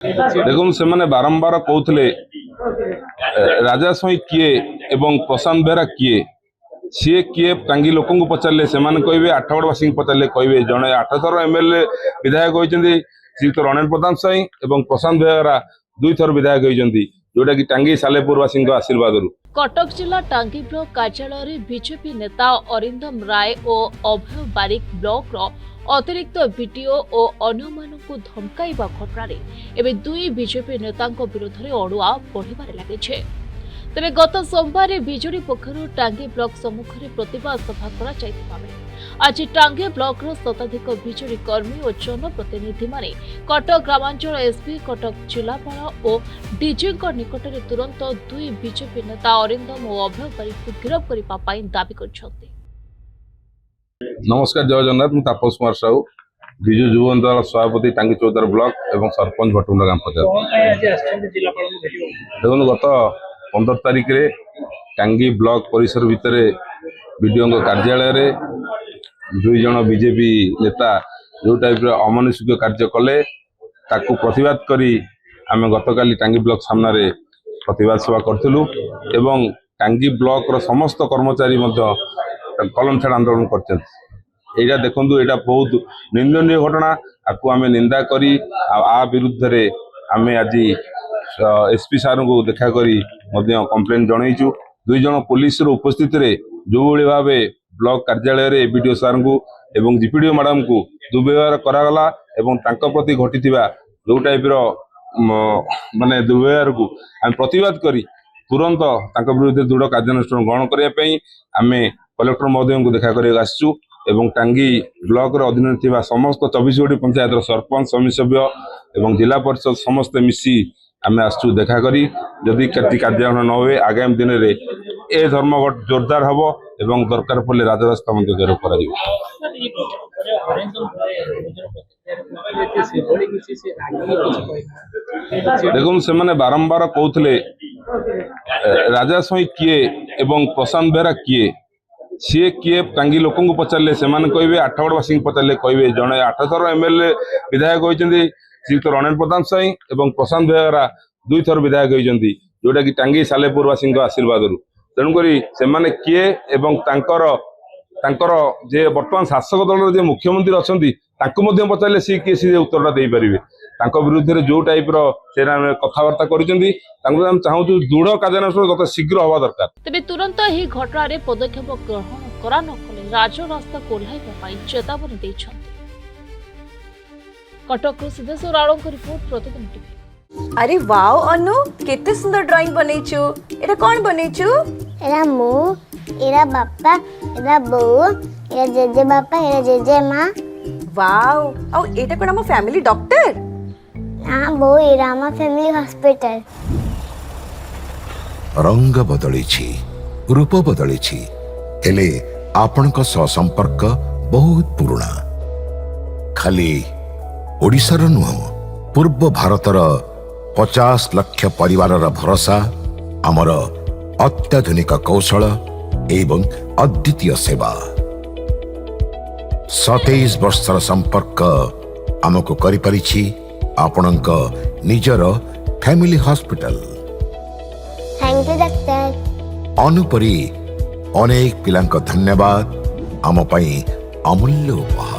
देखो से मैंने बारंबार कहते राजा स्वाई किए एवं प्रशांत बेहरा किए सी किए टांगी लोक पचारे से कहे आठगड़वासी पचारे कहे जड़े 8 थर एमएलए विधायक होती श्रीयुक्त रणेन्द्र प्रधान स्वाई और प्रशांत बेहरा 2 थर विधायक होती जोटा कि टांगी सालेपुरवासी आशीर्वाद। कटक जिला टांगी ब्लॉक कार्यालय बीजेपी नेता अरिंदम राय और अभय बारिक ब्लॉक अतिरिक्त बीडीओ और अन्य धमकाइबा घटना एवं 2 बीजेपी नेता विरोध में अड़ुआ बढ़िबार लगे। तेरे गत सोमवार बीजेडी पक्षर टांगी ब्लॉक सम्मुख में प्रतिवाद सभा कर आज टांगी ब्लॉक शताधिक बीजेडी कर्मी और जनप्रतिनिधि माने कटक ग्रामांचल एसपी कटक जिलापाल और डीजी निकट में तुरंत 2 बीजेपी नेता अरिंदम और अभय बारिक को गिरफ्त करने दाबी कर। नमस्कार, जय जगन्नाथ। मैं तापस कुमार साहू, विजु युव दल सभापति टांगी चौदार ब्लॉक एवं सरपंच भटुंडा ग्राम पंचायत। देखो गत 15 तारिख रे टांगी ब्लॉक परिसर भितर बीडीओ कार्यालय रे 2 जन बीजेपी नेता जो टाइप अमानुषिक कार्य कले ताकू प्रतिवाद करी आम गतकाली टांगी ब्लॉक सामने प्रतिवाद सभा करूँ एवं टांगी ब्लॉक रो समस्त कर्मचारी कलम छाड़ आंदोलन कर देखु यहाँ बहुत निंदनीय घटना आपको आम निंदा करी आ विरुद्ध रे आम आज एसपी सार को देखा करी कंप्लेन जनईचु। 2 जन पुलिस उपस्थित रे जो भाव ब्लॉक कार्यालय रे एबीडीओ सार को एवं जीपीडीओ मैडम को दुर्व्यवहार करागला एवं तांका प्रति घटिथिबा जो टाइप रो माने दुर्व्यवहार को आम प्रतिवाद करी तुरंत तांका विरुद्ध दृढ़ कार्यानुष्ठान ग्रहण करने आम कलेक्टर महोदय को देखा कर आसचु एवं टांगी ब्लॉक अधीन थिबा समस्त 24 गोटी पंचायत सरपंच समिति सभ्य एवं जिला परिषद समस्त मिसी आम आसचु देखा करी जदि कार्यान्वयन न हुए आगामी दिन में ए धर्मघट जोरदार हम एवं दरकार पड़े राजरास्ता गिरफ कर। देखो से मैंने बारंबार कहते राजा स्वाई किए एवं प्रशांत बेहरा किए सी किए टांगी लोक पचारे से कहे आठगड़वासी पचारे कहे जड़े 8 थर एमएलए विधायक होती श्रीयुक्त रणेन्द्र प्रधान स्वाई और प्रशांत बेहरा 2 थर विधायक होती जोटा कि टांगी सालेपुरवासी आशीर्वाद। तेणुक से किए एवं तांकर जे वर्तमान शासक दल जे मुख्यमंत्री अच्छा पचारे सी किए सी उत्तर दे पारे विरुद्ध जो टाइप कथबार्ता कर चाहूँ दृढ़ कार्यानुष्ठान गत शीघ्र हवा दरकार। तेज तुरंत ही घटना पदक्षेप ग्रहण करा नकले राजरास्ता कोल्हाइबा चेतावनी देछन्ति। कटक सिद्धेश्वर आलोक रिपोर्ट प्रतिदिन टीवी। अरे वाओ अनु केते सुंदर ड्राइंग बनेछु। एटा कोन बनेछु? एरा मु, एरा बापा, एरा बो, एरा जेजे बापा, एरा जेजे माँ। वाओ औ एटा कोन हम फैमिली डॉक्टर? हां बो एरा हम फैमिली हॉस्पिटल। रंग बदलिछि, रूप बदलिछि, हेले आपनक संपर्क बहुत पुराना। खाली ओडिशार नुह पूर्व भारतर 50 लाख परिवार भरोसा आमर अत्याधुनिक कौशल एवं अद्वितीय सेवा 27 वर्षर संपर्क आमको करिपारिछि आपणक निजर family hospital. Thank you doctor. अनुपरी अनेक पिलांक धन्यवाद आम पई अमूल्य उपहार।